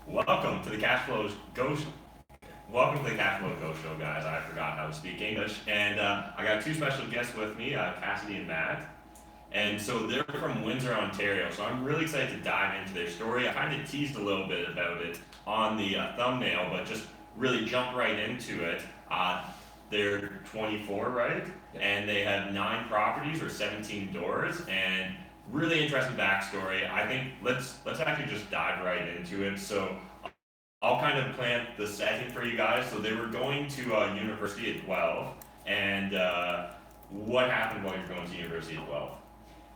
Welcome to the Cash Flow Go Show. Welcome to the Cash Flow Go Show, guys. I forgot how to speak English, and I got two special guests with me, Cassidy and Matt. And so they're from Windsor, Ontario. So I'm really excited to dive into their story. I kind of teased a little bit about it on the thumbnail, but just really jump right into it. They're 24, right? And they have 9 properties or 17 doors, and really interesting backstory. I think let's actually just dive right into it. So I'll kind of plant the setting for you guys. So they were going to university at 12, and what happened while you were going to university at 12?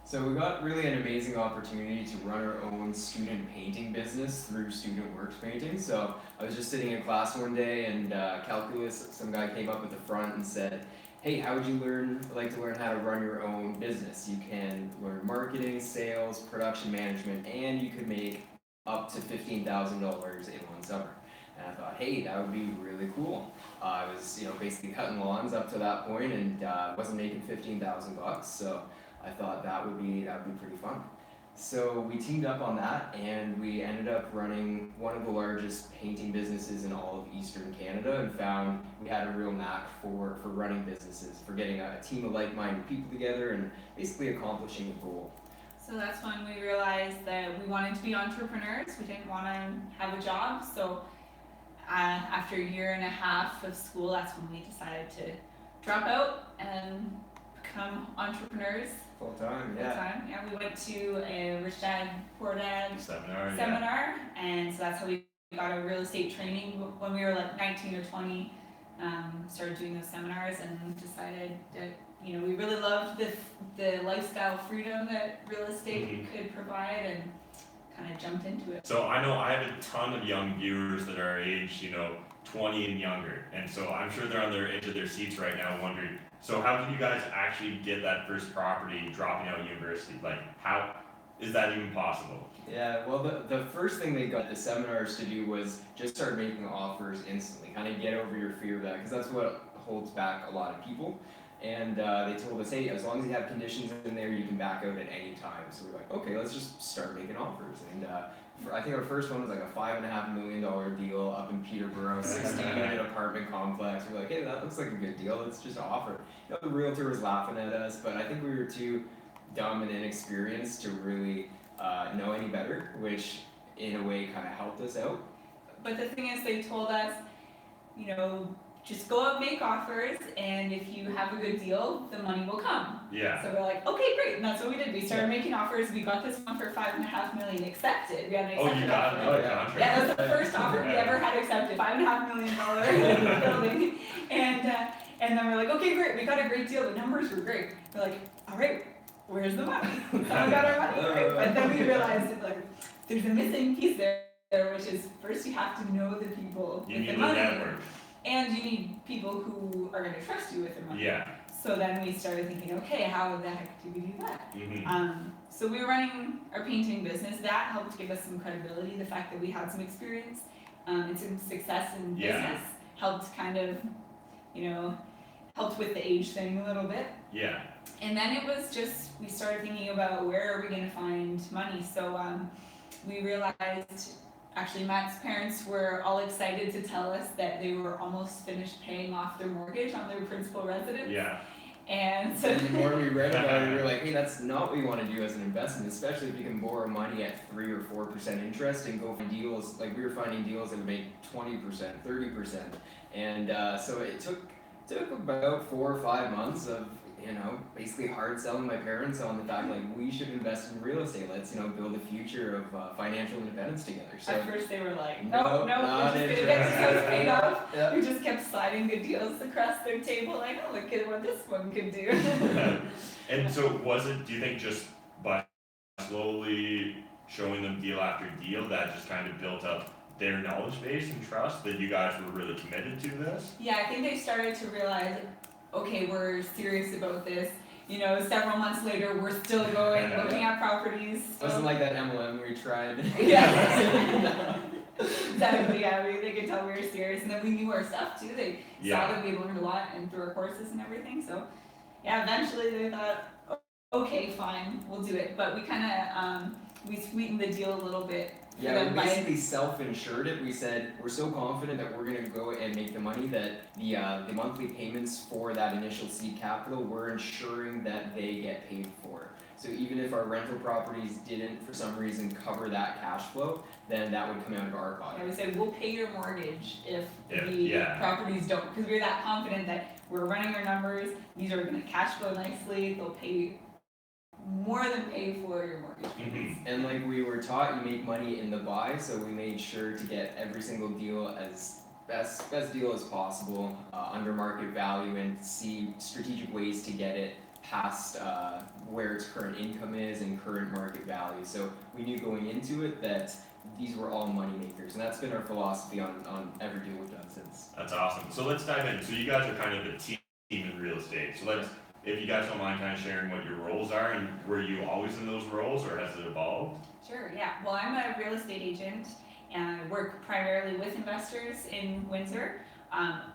So we got really an amazing opportunity to run our own student painting business through Student Works Painting. So I was just sitting in class one day, and calculus, some guy came up at the front and said, "Hey, how would you like to learn how to run your own business? You can learn marketing, sales, production management, and you could make up to $15,000 in one summer." And I thought, hey, that would be really cool. I was, basically cutting lawns up to that point, and wasn't making $15,000, so I thought that would be pretty fun. So we teamed up on that, and we ended up running one of the largest painting businesses in all of Eastern Canada, and found we had a real knack for running businesses, for getting a team of like-minded people together and basically accomplishing a goal. So that's when we realized that we wanted to be entrepreneurs. We didn't want to have a job. So after a year and a half of school, that's when we decided to drop out and become entrepreneurs. Full time, Full yeah. time. Yeah, we went to a Rich Dad Poor Dad Seminar. and so that's how we got our real estate training when we were like 19 or 20. Started doing those seminars and decided that we really loved the lifestyle freedom that real estate could provide, and kind of jumped into it. So I know I have a ton of young viewers that are aged, 20 and younger, and so I'm sure they're on their edge of their seats right now wondering, so how did you guys actually get that first property dropping out of university? Like, how is that even possible? Yeah, well, the first thing they got the seminars to do was just start making offers instantly, kind of get over your fear of that, because that's what holds back a lot of people. And they told us, hey, as long as you have conditions in there, you can back out at any time. So we're like, okay, let's just start making offers. And I think our first one was like a $5.5 million deal up in Peterborough, 16-unit apartment complex. We're like, hey, that looks like a good deal. Let's just offer. The realtor was laughing at us, but I think we were too dumb and inexperienced to really know any better, which in a way kind of helped us out. But the thing is, they told us, just go out, make offers, and if you have a good deal, the money will come. Yeah. So we're like, okay, great, and that's what we did. We started making offers. We got this one for $5.5 million accepted. We had an accepted You got offer. another contract. Yeah, that was the first offer we ever had accepted. $5.5 million building, and then we're like, okay, great, we got a great deal. The numbers were great. We're like, all right, where's the money? Someone got our money, right? But then we realized that there's a missing piece there, which is first you have to know the people You with the need money. the network. And you need people who are going to trust you with their money. Yeah. So then we started thinking, okay, how the heck do we do that? Mm-hmm. So we were running our painting business. That helped give us some credibility. The fact that we had some experience and some success in business helped kind of, helped with the age thing a little bit. Yeah. And then it was just, we started thinking about where are we going to find money. So we realized, actually, Matt's parents were all excited to tell us that they were almost finished paying off their mortgage on their principal residence. Yeah. And so the more we read about it, we were like, hey, that's not what we want to do as an investment, especially if you can borrow money at 3 or 4% interest and go find deals. Like we were finding deals that would make 20%, 30%. And so it took about 4 or 5 months of basically hard selling my parents on the fact we should invest in real estate. Let's build a future of financial independence together. So at first they were like, no, we're just gonna get this house paid off. Yeah. We just kept sliding the deals across their table, like, oh, look at what this one could do. And so do you think just by slowly showing them deal after deal that just kind of built up their knowledge base and trust that you guys were really committed to this? Yeah, I think they started to realize, okay, we're serious about this. Several months later, we're still going, looking at properties. Wasn't like that MLM we tried. Yeah. Exactly, yeah, they could tell we were serious, and then we knew our stuff too. They saw that we learned a lot and through our courses and everything, so yeah, eventually they thought, okay, fine, we'll do it. But we kind of, we sweetened the deal a little bit Yeah, them we by- basically self-insured it. We said we're so confident that we're gonna go and make the money that the monthly payments for that initial seed capital, we're ensuring that they get paid for. So even if our rental properties didn't for some reason cover that cash flow, then that would come out of our I pocket. would say we'll pay your mortgage if Yeah, the yeah. properties don't, because we're that confident that we're running our numbers, these are gonna cash flow nicely, they'll pay more than pay for your mortgage payments. And like we were taught, you make money in the buy, so we made sure to get every single deal as best deal as possible, under market value, and see strategic ways to get it past where its current income is and current market value. So we knew going into it that these were all money makers, and that's been our philosophy on every deal we've done since. That's awesome. So let's dive in. So you guys are kind of a team in real estate. So let's, if you guys don't mind kind of sharing what your roles are, and were you always in those roles or has it evolved? Sure, yeah. Well, I'm a real estate agent and I work primarily with investors in Windsor.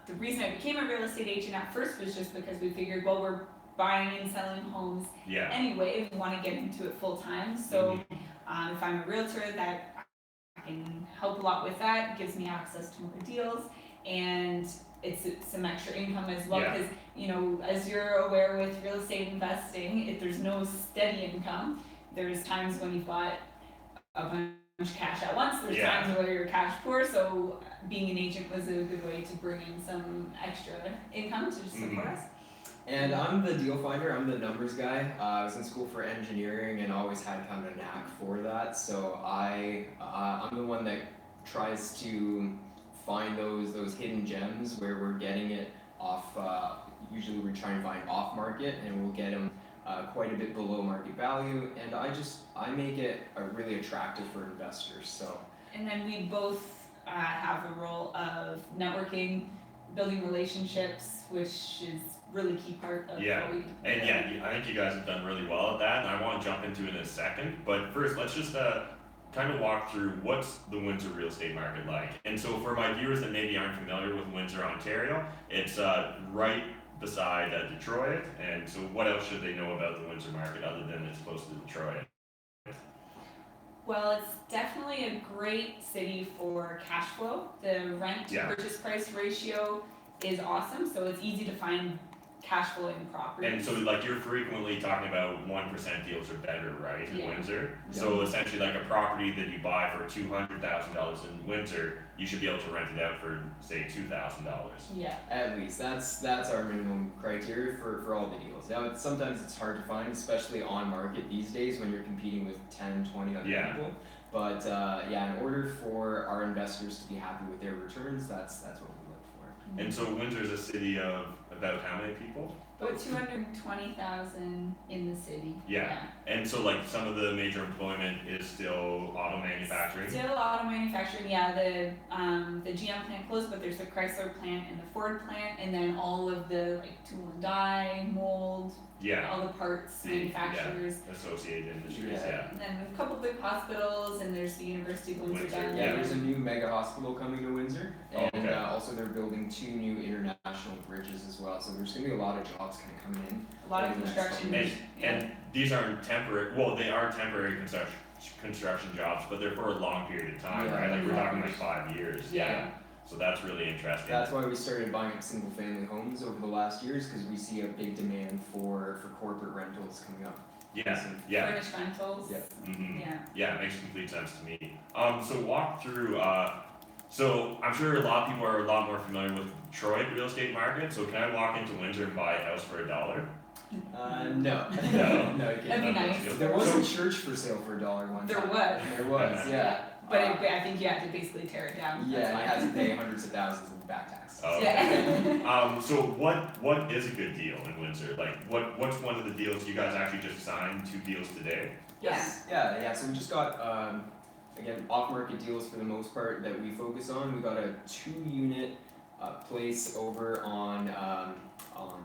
The reason I became a real estate agent at first was just because we figured, well, we're buying and selling homes Yeah. anyway, we want to get into it full time. So if I'm a realtor, that I can help a lot with that, gives me access to more deals, and it's some extra income as well, Yeah. because you know, as you're aware with real estate investing, if there's no steady income, there's times when you've got a bunch of cash at once, there's Yeah. times where you're cash poor, so being an agent was a good way to bring in some extra income to support us. And I'm the deal finder, I'm the numbers guy. I was in school for engineering and always had kind of a knack for that. So I'm the one that tries to find those hidden gems where we're getting it off. Usually we're trying to find off market, and we'll get them quite a bit below market value. And I make it really attractive for investors. So. And then we both have a role of networking, building relationships, which is really key part of Yeah. what we do. And yeah, I think you guys have done really well at that, and I want to jump into it in a second. But first, let's just kind of walk through what's the Windsor real estate market like. And so for my viewers that maybe aren't familiar with Windsor, Ontario, it's right beside Detroit. And so what else should they know about the Windsor market other than it's close to Detroit? Well, it's definitely a great city for cash flow. The rent to Yeah. purchase price ratio is awesome, so it's easy to find cash flowing properties. And so like you're frequently talking about 1% deals are better, right, in Yeah. Windsor? So essentially like a property that you buy for $200,000 in Windsor, you should be able to rent it out for say $2,000. Yeah. At least that's our minimum criteria for all the deals. Now sometimes it's hard to find, especially on market these days when you're competing with 10, 20 other Yeah. people. But in order for our investors to be happy with their returns, that's what we look for. And so Windsor's a city of about how many people? About 220,000 in the city. Yeah. And so like some of the major employment is still auto manufacturing? Still auto manufacturing, yeah, the GM plant closed, but there's the Chrysler plant and the Ford plant, and then all of the like tool and die, mold, Yeah. all the parts The- manufacturers. Associated industries, Yeah. yeah. And then we have a couple big hospitals, and there's the University of Windsor Windsor, down Yeah, there. there's a new mega hospital coming to Windsor, Oh, and okay. also they're building 2 new international bridges as well. So there's gonna be a lot of jobs kind of coming in. A lot of over the next construction. couple And, years. and these aren't temporary, well, they are temporary construction jobs, but they're for a long period of time, Yeah, right? Like we're yeah. talking like 5 years, Yeah. So that's really interesting. That's why we started buying up single family homes over the last years, because we see a big demand for corporate rentals coming up. Yeah, yeah. Furnished rentals. Yeah. Mhm. Yeah. Yeah, it makes complete sense to me. So walk through, so I'm sure a lot of people are a lot more familiar with Detroit real estate market, so can I walk into Windsor and buy a house for $1? No. No. No, you That'd be can't. nice. There was a church for sale for $1 one There time. was. There was, yeah. But I think you have to basically tear it down. Yeah, That's you why. had to pay hundreds of thousands in back taxes. Oh, Yeah. So what is a good deal in Windsor? Like what's one of the deals you guys actually just signed 2 deals today? Yes. Yeah. So we just got again off-market deals for the most part that we focus on. We got a 2-unit place over on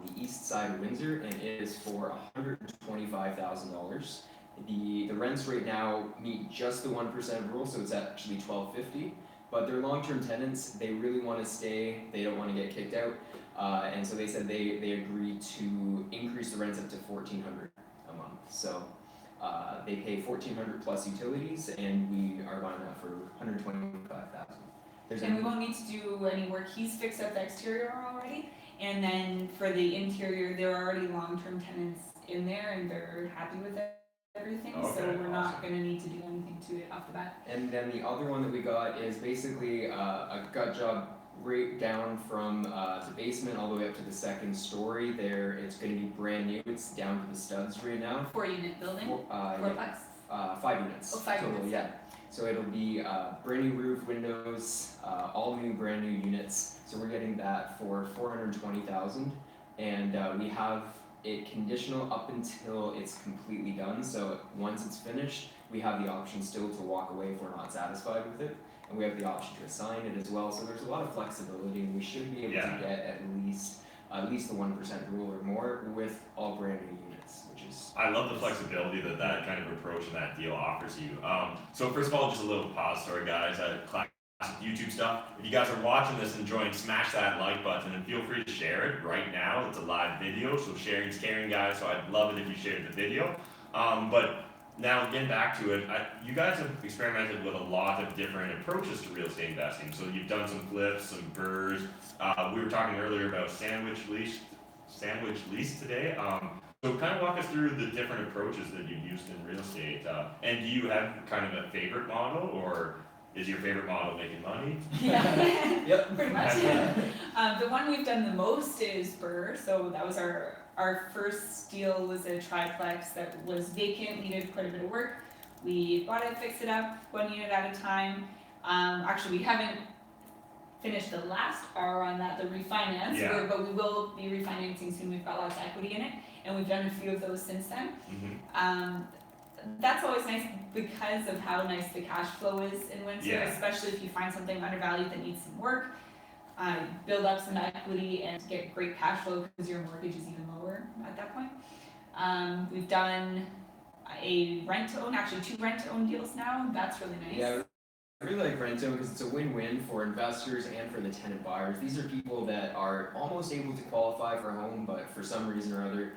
the east side of Windsor, and it is for $125,000. The rents right now meet just the 1% rule, so it's actually $1,250. But they're long-term tenants. They really want to stay. They don't want to get kicked out, and so they said they agree to increase the rents up to $1,400 a month. So They pay 1,400 plus utilities, and we are buying that for 125,000. And we won't need to do any work, he's fixed up the exterior already, and then for the interior, there are already long-term tenants in there and they're happy with everything, so Okay, we're not awesome. gonna need to do anything to it off the bat. And then the other one that we got is basically a gut job right down from the basement all the way up to the second story. There, it's going to be brand new. It's down to the studs right now. 4-unit building, Yeah, fourplex. 5 units. Oh, 5 total, units. yeah. So it'll be brand new roof, windows, all new brand new units. So we're getting that for 420,000, and we have it conditional up until it's completely done. So once it's finished, we have the option still to walk away if we're not satisfied with it, and we have the option to assign it as well. So there's a lot of flexibility, and we should be able Yeah. to get at least the 1% rule or more with all brand new units, which is. I love the flexibility that that kind of approach and that deal offers you. So first of all, just a little pause story, guys. Classic YouTube stuff. If you guys are watching this and enjoying, smash that like button and feel free to share it right now. It's a live video, so sharing's caring, guys. So I'd love it if you shared the video. But now getting back to it, you guys have experimented with a lot of different approaches to real estate investing. So you've done some flips, some burrs. We were talking earlier about sandwich lease today. So kind of walk us through the different approaches that you've used in real estate. And do you have kind of a favorite model, or is your favorite model making money? Yeah, Yep. pretty much. The one we've done the most is Burr, so that was our first deal was a triplex that was vacant, needed quite a bit of work. We bought it, fixed it up, 1 unit at a time. Actually, we haven't finished the last R on that, the refinance, Yeah. but we will be refinancing soon. We've got lots of equity in it, and we've done a few of those since then. Mm-hmm. That's always nice because of how nice the cash flow is in Windsor, Yeah. especially if you find something undervalued that needs some work. Build up some equity and get great cash flow because your mortgage is even lower at that point. We've done a rent to own, actually 2 rent to own deals now. That's really nice. Yeah, I really like rent-to-own because it's a win-win for investors and for the tenant buyers. These are people that are almost able to qualify for a home, but for some reason or other,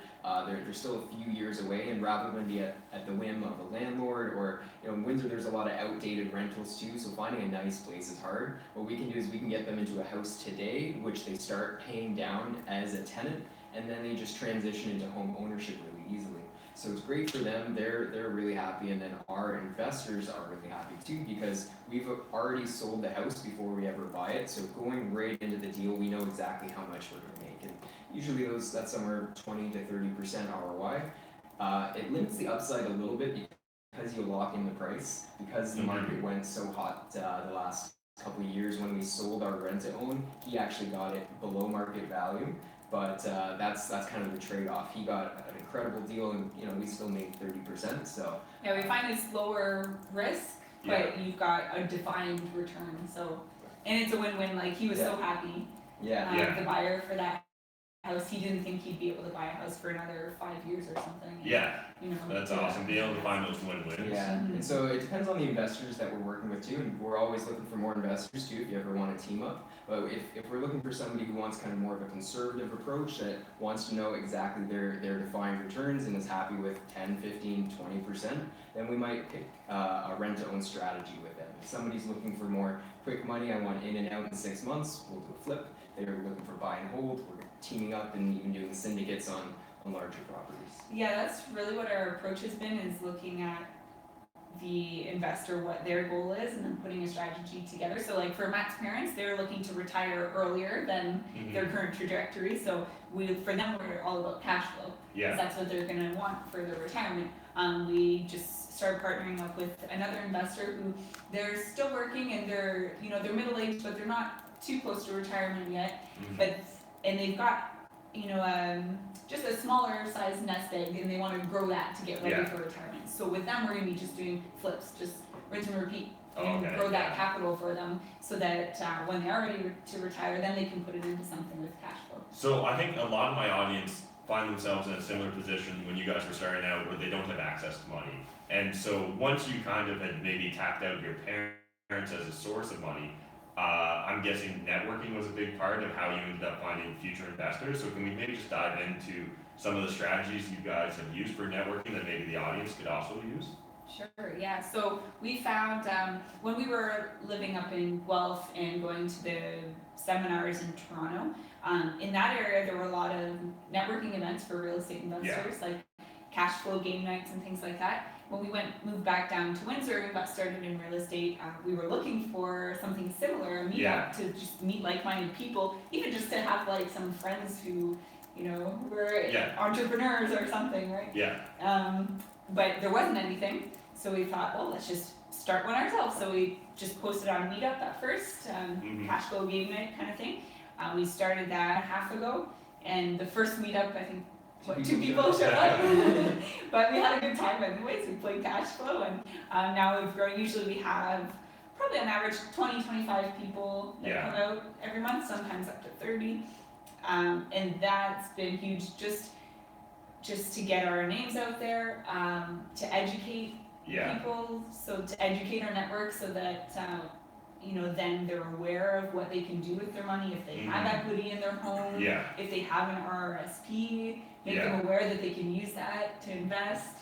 they're still a few years away, and rather than be at the whim of a landlord, or in Windsor there's a lot of outdated rentals too, so finding a nice place is hard. What we can do is we can get them into a house today, which they start paying down as a tenant, and then they just transition into home ownership really easily. So it's great for them, they're really happy, and then our investors are really happy too, because we've already sold the house before we ever buy it, so going right into the deal, we know exactly how much we're gonna make, and usually that's somewhere 20 to 30% ROI. It limits the upside a little bit because you lock in the price, because the market went so hot the last couple of years. When we sold our rent to own, he actually got it below market value. But that's kind of the trade-off. He got an incredible deal, and we still made 30%. So Yeah, we find it's lower risk, but you've got a defined return. So, and it's a win-win. Like he was so happy. yeah, The buyer for that house, he didn't think he'd be able to buy a house for another 5 years or something. Yeah, And, that's awesome. Being able to find those win-wins. yeah. Mhm. And so it depends on the investors that we're working with too, and we're always looking for more investors too. If you ever want to team up, but if we're looking for somebody who wants kind of more of a conservative approach, that wants to know exactly their defined returns and is happy with 10, 15, 20%, then we might pick a rent-to-own strategy with them. If somebody's looking for more quick money, I want in and out in 6 months, we'll do a flip. They're looking for buy and hold, we're teaming up and even doing syndicates on larger properties. Yeah, that's really what our approach has been, is looking at the investor, what their goal is, and then putting a strategy together. So like for Matt's parents, they're looking to retire earlier than their current trajectory. So for them, we're all about cash flow. Yeah. Because that's what they're gonna want for their retirement. We just started partnering up with another investor who they're still working, and they're middle-aged, but they're not too close to retirement yet. And they've got just a smaller size nest egg, and they want to grow that to get ready for retirement. So with them, we're gonna be just doing flips, just rinse and repeat, and grow that capital for them, so that when they are ready to retire, then they can put it into something with cash flow. So I think a lot of my audience find themselves in a similar position when you guys were starting out, where they don't have access to money. And so once you kind of had maybe tapped out your parents as a source of money, I'm guessing networking was a big part of how you ended up finding future investors. So can we maybe just dive into some of the strategies you guys have used for networking that maybe the audience could also use? Sure, yeah. So we found when we were living up in Guelph and going to the seminars in Toronto, in that area there were a lot of networking events for real estate investors, like cash flow game nights and things like that. When we moved back down to Windsor and got started in real estate, we were looking for something similar, a meetup to just meet like-minded people, even just to have like some friends who, were entrepreneurs or something, right? Yeah. But there wasn't anything, so we thought, well, let's just start one ourselves. So we just posted on Meetup at first, cash flow game night kind of thing. We started that half ago, and the first meetup, I think, two people showed up. But we had a good time anyways. We played cash flow, and now we've grown. Usually we have probably on average 20-25 people that come out every month, sometimes up to 30. And that's been huge, just to get our names out there, to educate people, so to educate our network so that then they're aware of what they can do with their money if they have equity in their home, if they have an RRSP, make them aware that they can use that to invest.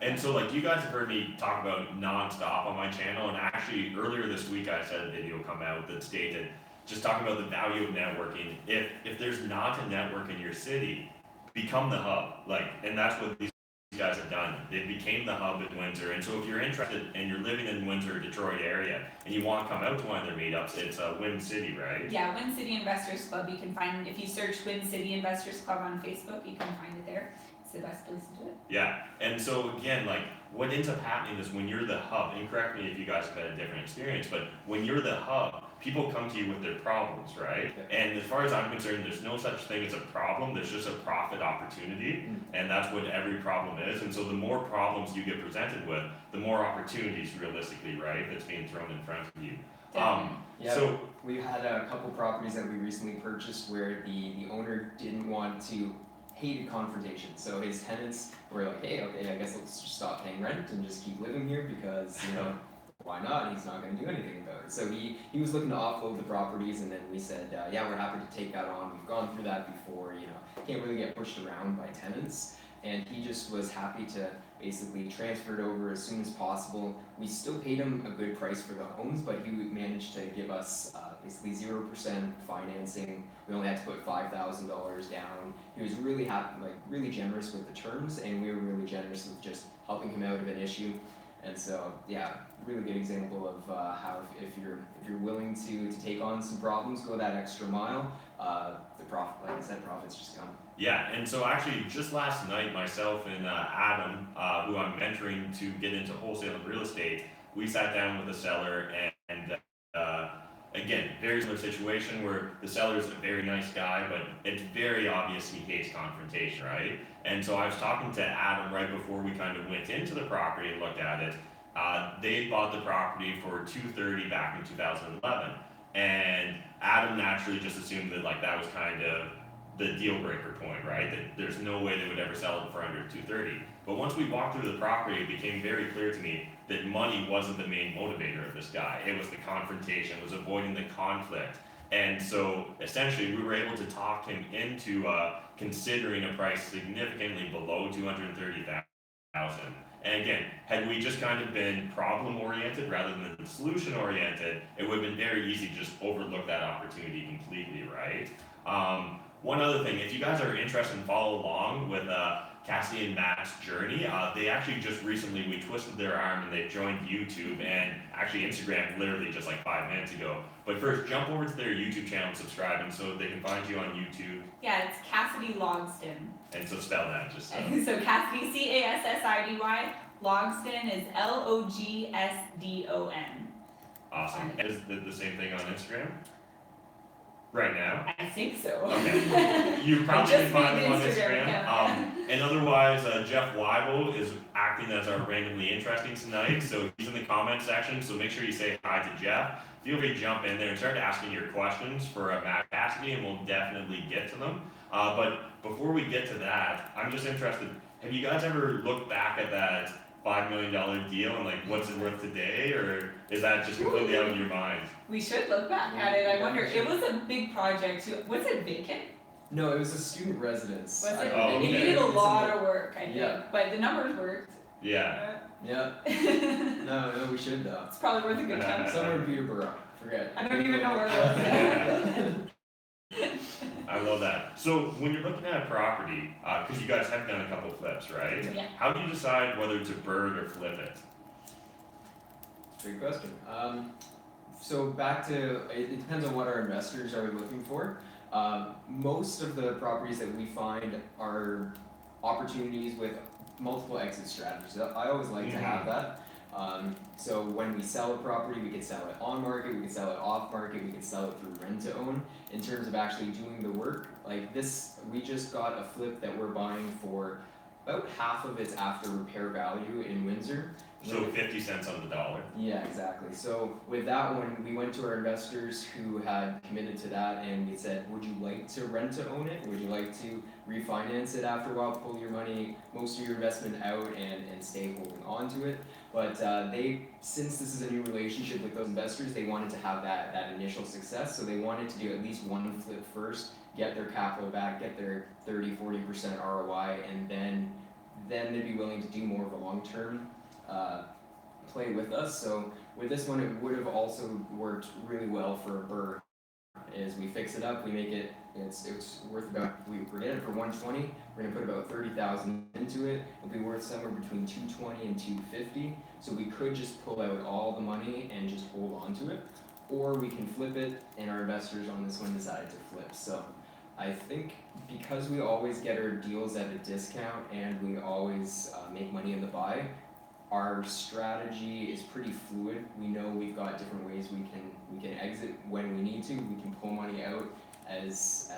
And so like you guys have heard me talk about nonstop on my channel, and actually earlier this week I said a video come out that stated just talking about the value of networking. If there's not a network in your city, become the hub, and that's what these guys have done. They became the hub in Windsor, and so if you're interested and you're living in Windsor, Detroit area, and you want to come out to one of their meetups, it's Wind City, right? Yeah, Wind City Investors Club. You can find, if you search Wind City Investors Club on Facebook, you can find it there. It's the best place to do it. Yeah, and so again, what ends up happening is when you're the hub, and correct me if you guys have had a different experience, but when you're the hub, people come to you with their problems, right? And as far as I'm concerned, there's no such thing as a problem, there's just a profit opportunity, and that's what every problem is. And so the more problems you get presented with, the more opportunities realistically, right, that's being thrown in front of you. So we've had a couple properties that we recently purchased where the owner didn't want to, hated confrontation. So his tenants were like, hey, okay, I guess let's just stop paying rent and just keep living here because, why not? He's not going to do anything about it. So he was looking to offload the properties, and then we said, we're happy to take that on. We've gone through that before, can't really get pushed around by tenants. And he just was happy to basically transfer it over as soon as possible. We still paid him a good price for the homes, but he managed to give us basically 0% financing. We only had to put $5,000 down. He was really happy, really generous with the terms, and we were really generous with just helping him out of an issue. And so, really good example of how if you're willing to take on some problems, go that extra mile, the profit, like I said, profits just come. Yeah, and so actually just last night, myself and Adam, who I'm mentoring to get into wholesale and real estate, we sat down with the seller and again, very similar situation where the seller's a very nice guy, but it's very obvious he hates confrontation, right? And so I was talking to Adam right before we kind of went into the property and looked at it. They bought the property for $230 back in 2011, and Adam naturally just assumed that that was kind of the deal breaker point, right? That there's no way they would ever sell it for under $230. But once we walked through the property, it became very clear to me that money wasn't the main motivator of this guy. It was the confrontation, it was avoiding the conflict. And so essentially we were able to talk him into considering a price significantly below $230,000. And again, had we just kind of been problem oriented rather than solution oriented, it would have been very easy to just overlook that opportunity completely, right? One other thing, if you guys are interested in follow along with Cassidy and Matt's journey, they actually just recently, we twisted their arm and they joined YouTube and actually Instagram literally just 5 minutes ago. But first, jump over to their YouTube channel and subscribe, and so they can find you on YouTube. Yeah, it's Cassidy Logsdon. And so spell that, just so. So Cassidy, Cassidy, Logsdon is Logsdon. Awesome. Is the same thing on Instagram? Right now? I think so. Okay. You probably can find them on Instagram. Yeah. And otherwise, Jeff Weibel is acting as our randomly interesting tonight, so he's in the comment section, so make sure you say hi to Jeff. Feel free to jump in there and start asking your questions for Matt Cassidy, and we'll definitely get to them. But before we get to that, I'm just interested, have you guys ever looked back at that $5 million deal and what's it worth today, or is that just completely out of your mind? We should look back at it. I wonder, it was a big project. Was it vacant? No, it was a student residence. Was it? Oh, It okay. needed a lot of work, I think, Yeah. but the numbers worked. Yeah. Yeah. It's No, we should though. probably worth a good time. Somewhere in Peterborough. Forget. I don't even know where it was. I love that. So when you're looking at a property, because you guys have done a couple flips, right? Yeah. How do you decide whether to burn or flip it? Great question. So back to, it depends on what our investors are looking for. Most of the properties that we find are opportunities with multiple exit strategies. I always like to have that. So when we sell a property, we could sell it on market, we could sell it off market, we could sell it through rent to own. In terms of actually doing the work, like this, we just got a flip that we're buying for about half of its after repair value in Windsor. So 50 cents on the dollar. Yeah, exactly. So with that one, we went to our investors who had committed to that and we said, would you like to rent to own it? Would you like to refinance it after a while, pull your money, most of your investment out and stay holding on to it? But since this is a new relationship with those investors, they wanted to have that initial success. So they wanted to do at least one flip first, get their capital back, get their 30-40% ROI, and then they'd be willing to do more of a long-term play with us. So with this one, it would have also worked really well for a BRRRR. Is we fix it up, we make it, it's worth about, we're getting it for 120, we're gonna put about 30,000 into it, it'll be worth somewhere between 220 and 250. So we could just pull out all the money and just hold on to it, or we can flip it, and our investors on this one decided to flip. So I think because we always get our deals at a discount and we always make money in the buy, our strategy is pretty fluid. We know we've got different ways we can exit when we need to. We can pull money out as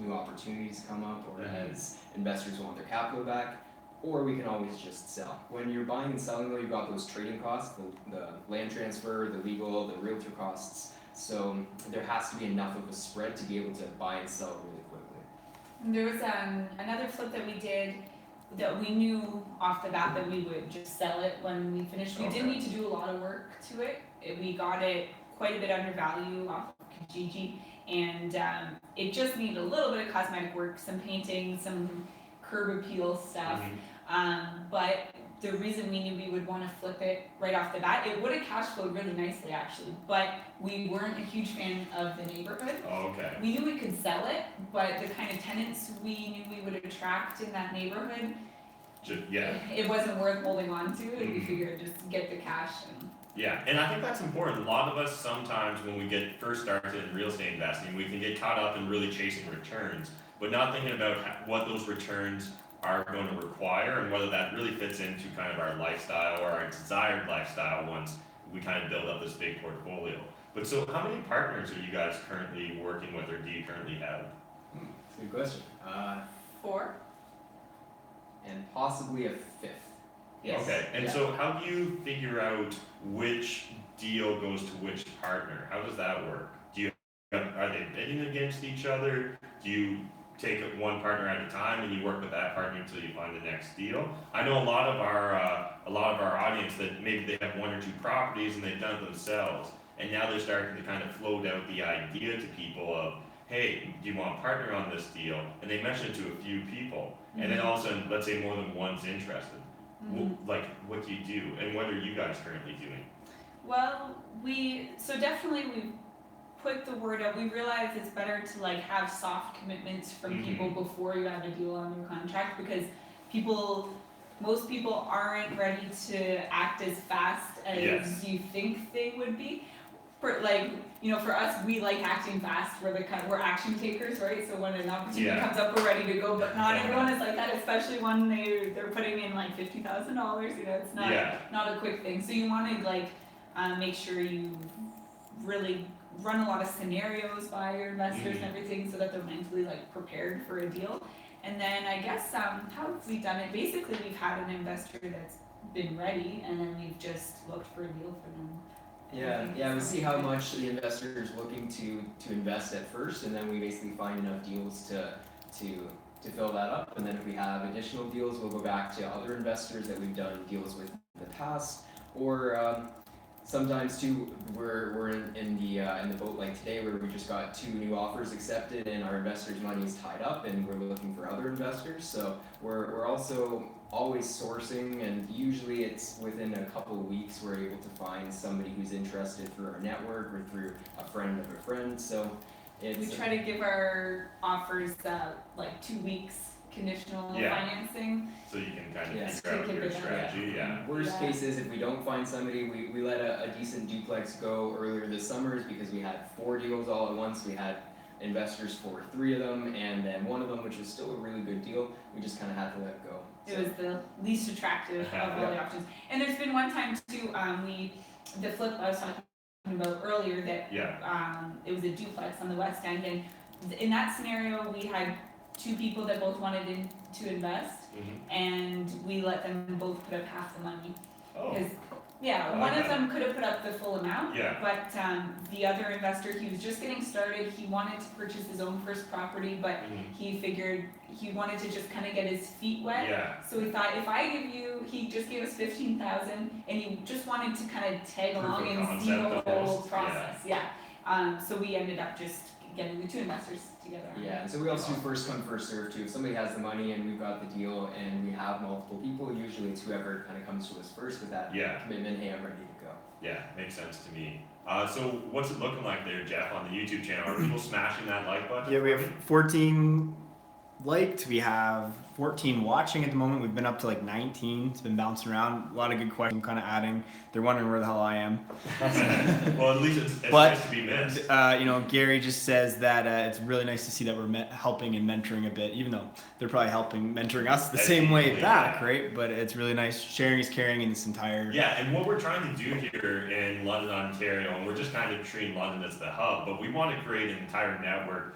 new opportunities come up, or as investors want their capital back, or we can always just sell. When you're buying and selling though, you've got those trading costs, the land transfer, the legal, the realtor costs. So there has to be enough of a spread to be able to buy and sell really quickly. There was another flip that we did that we knew off the bat that we would just sell it when we finished. We didn't need to do a lot of work to it. We got it quite a bit under value off of Kijiji, and it just needed a little bit of cosmetic work, some painting, some curb appeal stuff. But the reason we knew we would want to flip it right off the bat, it would have cash flowed really nicely actually, but we weren't a huge fan of the neighborhood. Oh, okay. We knew we could sell it, but the kind of tenants we knew we would attract in that neighborhood, it wasn't worth holding on to, and we figured just get the cash. Yeah, and I think that's important. A lot of us sometimes when we get first started in real estate investing, we can get caught up in really chasing returns, but not thinking about what those returns are going to require and whether that really fits into kind of our lifestyle or our desired lifestyle once we kind of build up this big portfolio. But so how many partners are you guys currently working with, or do you currently have? That's a good question. 4. And possibly a 5th. Yes. Okay, and so how do you figure out which deal goes to which partner? How does that work? Are they bidding against each other? Do you take it one partner at a time and you work with that partner until you find the next deal? I know a lot of our audience that maybe they have 1 or 2 properties and they've done it themselves, and now they're starting to kind of float out the idea to people of, hey, do you want a partner on this deal? And they mention it to a few people, and then all of a sudden, let's say more than one's interested. Like, what do you do, and what are you guys currently doing? Well, so definitely we've put the word out. We realize it's better to like have soft commitments from people before you have a deal on your contract, because most people aren't ready to act as fast as you think they would be. For us, we like acting fast. We're action takers, right? So when an opportunity comes up, we're ready to go. But not everyone is like that, especially when they're putting in like $50,000. It's not a quick thing. So you want to make sure you really run a lot of scenarios by your investors and everything, so that they're mentally prepared for a deal. And then I guess how have we done it? Basically, we've had an investor that's been ready, and then we've just looked for a deal for them. Yeah, we see how much the investor is looking to invest at first, and then we basically find enough deals to fill that up. And then if we have additional deals, we'll go back to other investors that we've done deals with in the past, or sometimes too, we're in the boat like today where we just got 2 new offers accepted and our investors' money is tied up and we're looking for other investors. So we're also always sourcing, and usually it's within a couple of weeks we're able to find somebody who's interested through our network or through a friend of a friend. So it's We try to give our offers like 2 weeks conditional financing. So you can kind of Yes. figure out Take your it back. strategy, yeah. Worst Yeah. case is if we don't find somebody, we let a decent duplex go earlier this summer because we had 4 deals all at once. We had investors for 3 of them, and then one of them, which was still a really good deal, we just kind of had to let go. It was the least attractive of all the options. And there's been one time too, the flip I was talking about earlier that it was a duplex on the west end, and in that scenario we had 2 people that both wanted to invest, and we let them both put up half the money. Oh, Because I like one of that. them could have put up the full amount, yeah, but the other investor, he was just getting started. He wanted to purchase his own first property, but he figured he wanted to just kind of get his feet wet. yeah, So we thought, if I give you, he just gave us 15,000, and he just wanted to kind of tag Proof along of and see the concept whole almost, process. So we ended up just getting the 2 investors together. Yeah, and so we also do first come, first serve too. If somebody has the money and we've got the deal and we have multiple people, usually it's whoever kind of comes to us first with that commitment, hey, I'm ready to go. yeah, makes sense to me. So what's it looking like there, Jeff, on the YouTube channel? Are people smashing that like button? Yeah, we have 14 liked. We have 14 watching at the moment. We've been up to like 19. It's been bouncing around. A lot of good questions kind of adding. They're wondering where the hell I am. Well, at least it's But, nice to be missed. Gary just says that it's really nice to see that we're helping and mentoring a bit, even though they're probably helping mentoring us the same way back, right? But it's really nice. Sharing is caring in this entire... Yeah, and what we're trying to do here in London, Ontario, and we're just kind of treating London as the hub, but we want to create an entire network.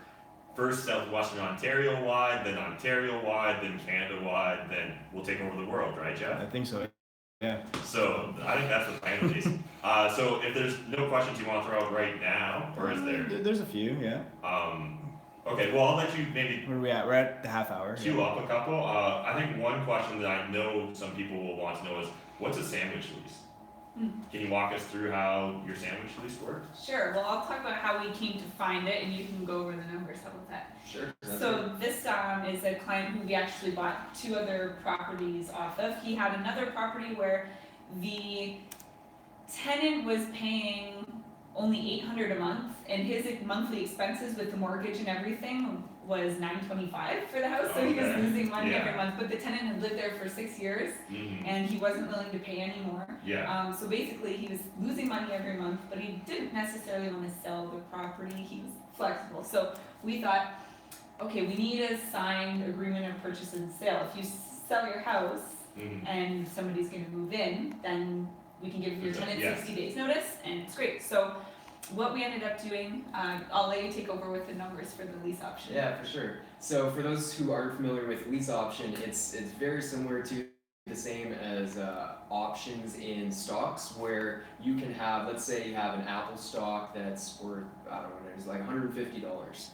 First Southwestern Ontario wide, then Ontario wide, then Canada wide, then we'll take over the world, right, Jeff? I think so. Yeah. So I think that's the plan, at least. So if there's no questions you want to throw out right now, or is there? There's a few, yeah. Okay, well I'll let you maybe Where are we at? We're at the half hour. queue up a couple. I think one question that I know some people will want to know is, what's a sandwich lease? Can you walk us through how your sandwich lease works? Sure. Well, I'll talk about how we came to find it, and you can go over the numbers. How about that? Sure. So this is a client who we actually bought 2 other properties off of. He had another property where the tenant was paying only $800 a month, and his monthly expenses with the mortgage and everything was $925 for the house. So he was losing money every month. But the tenant had lived there for 6 years, and he wasn't willing to pay anymore. Yeah. So basically, he was losing money every month, but he didn't necessarily want to sell the property. He was flexible. So we thought, okay, we need a signed agreement of purchase and sale. If you sell your house and somebody's going to move in, then we can give your tenant 60 days notice, and it's great. So what we ended up doing, I'll let you take over with the numbers for the lease option. Yeah, for sure. So for those who aren't familiar with lease option, it's very similar to the same as options in stocks, where you can have, let's say you have an Apple stock that's worth, I don't know what it is, like $150.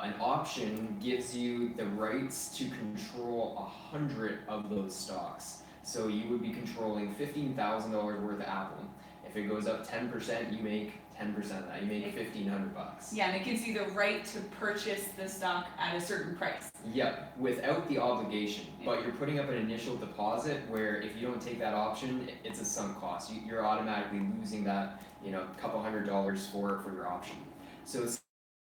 An option gives you the rights to control 100 of those stocks. So you would be controlling $15,000 worth of Apple. If it goes up 10%, you make 10% of that. You make $1,500. Yeah, and it gives you the right to purchase the stock at a certain price. Yep, without the obligation, but you're putting up an initial deposit where if you don't take that option, it's a sunk cost. You're automatically losing that, couple $100 for your option. So it's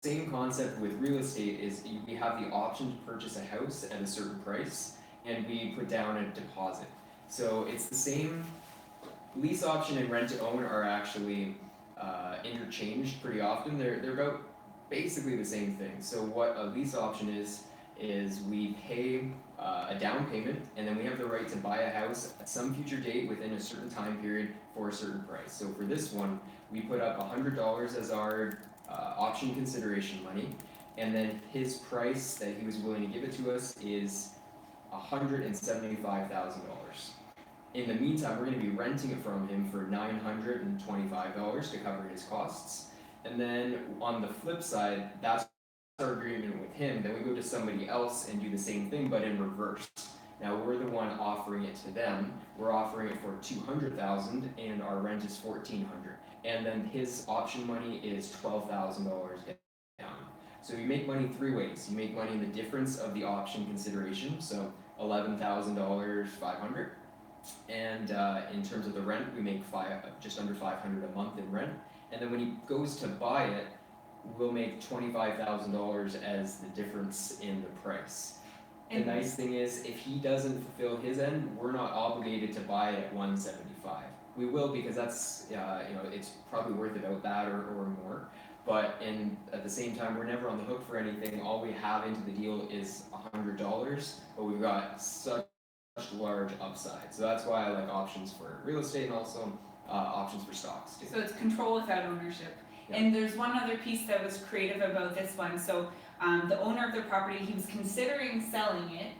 the same concept with real estate. Is we have the option to purchase a house at a certain price, and we put down a deposit. So it's the same. Lease option and rent to own are actually interchanged pretty often. They're about basically the same thing. So what a lease option is we pay a down payment, and then we have the right to buy a house at some future date within a certain time period for a certain price. So for this one, we put up $100 as our option consideration money, and then his price that he was willing to give it to us is $175,000. In the meantime, we're going to be renting it from him for $925 to cover his costs. And then on the flip side, that's our agreement with him. Then we go to somebody else and do the same thing, but in reverse. Now we're the one offering it to them. We're offering it for $200,000, and our rent is $1,400. And then his option money is $12,000 down. So you make money three ways. You make money in the difference of the option consideration, so $11,500. And in terms of the rent, we make just under $500 a month in rent. And then when he goes to buy it, we'll make $25,000 as the difference in the price. The nice thing is, if he doesn't fulfill his end, we're not obligated to buy it at $175. We will, because that's it's probably worth about that or more. But at the same time, we're never on the hook for anything. All we have into the deal is $100, but we've got such large upside. So that's why I like options for real estate, and also options for stocks too. So it's control without ownership. Yeah. And there's one other piece that was creative about this one. So the owner of the property, he was considering selling it,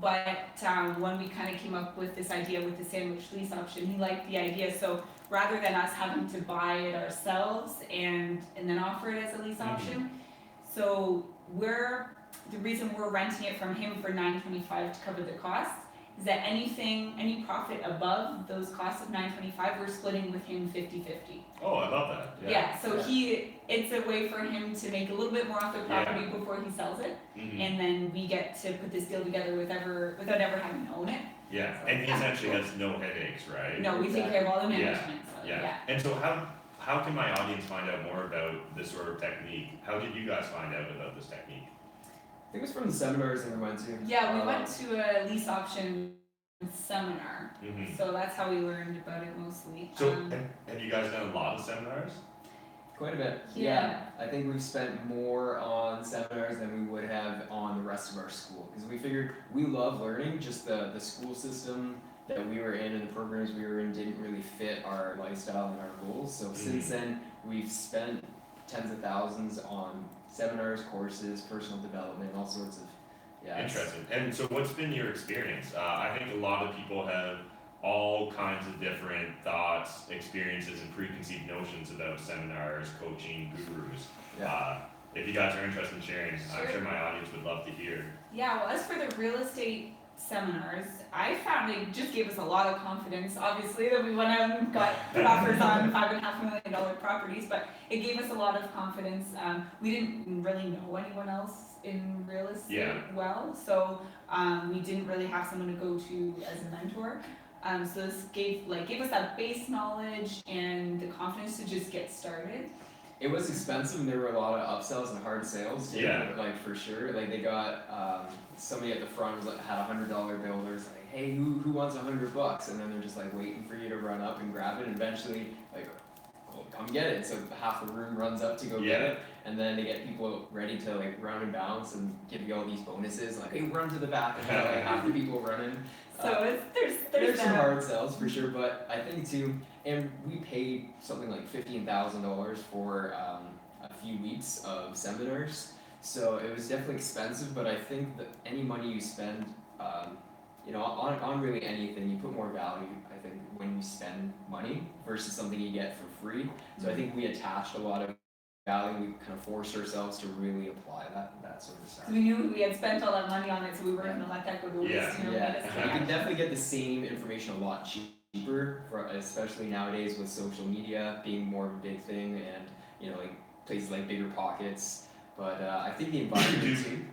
but when we kind of came up with this idea with the sandwich lease option, he liked the idea. So rather than us having to buy it ourselves and then offer it as a lease option, so the reason we're renting it from him for $925 to cover the costs is that any profit above those costs of $925, we're splitting with him 50-50. Oh, I love that. Yeah, so it's a way for him to make a little bit more off the property before he sells it, and then we get to put this deal together without ever having to own it. Yeah, So, and he essentially has no headaches, right? No, we take care of all the management, so Yeah. And so how can my audience find out more about this sort of technique? How did you guys find out about this technique? I think it was from the seminars that we went to. Yeah, we went to a lease option seminar, so that's how we learned about it mostly. So have you guys done a lot of seminars? Quite a bit. Yeah. I think we've spent more on seminars than we would have on the rest of our school, because we figured we love learning, just the school system that we were in and the programs we were in didn't really fit our lifestyle and our goals. So since then, we've spent tens of thousands on seminars, courses, personal development, all sorts of Interesting. And so what's been your experience? I think a lot of people have all kinds of different thoughts, experiences, and preconceived notions about seminars, coaching, gurus. If you guys are interested in sharing, I'm sure my audience would love to hear. Yeah, well, as for the real estate seminars, I found it just gave us a lot of confidence, obviously, that we went out and got offers on $5.5 million properties, but it gave us a lot of confidence. We didn't really know anyone else in real estate well, so we didn't really have someone to go to as a mentor. So this gave us that base knowledge and the confidence to just get started. It was expensive, and there were a lot of upsells and hard sales too. For sure. They got somebody at the front had a $100 bill. There's like, hey, who wants $100? And then they're just waiting for you to run up and grab it. And eventually, well, come get it. So half the room runs up to go get it, and then they get people ready to run and bounce and give you all these bonuses. Hey, run to the back, and half the people running. So there's some hard sales for sure, but I think too, and we paid something like $15,000 for a few weeks of seminars, so it was definitely expensive. But I think that any money you spend, on really anything, you put more value, I think, when you spend money versus something you get for free. So I think we attached a lot of value. We kind of forced ourselves to really apply that sort of stuff. We knew we had spent all that money on it, so we weren't going to let that go to waste. You can definitely get the same information a lot cheaper, especially nowadays with social media being more of a big thing, and places like Bigger Pockets. But I think the environment too.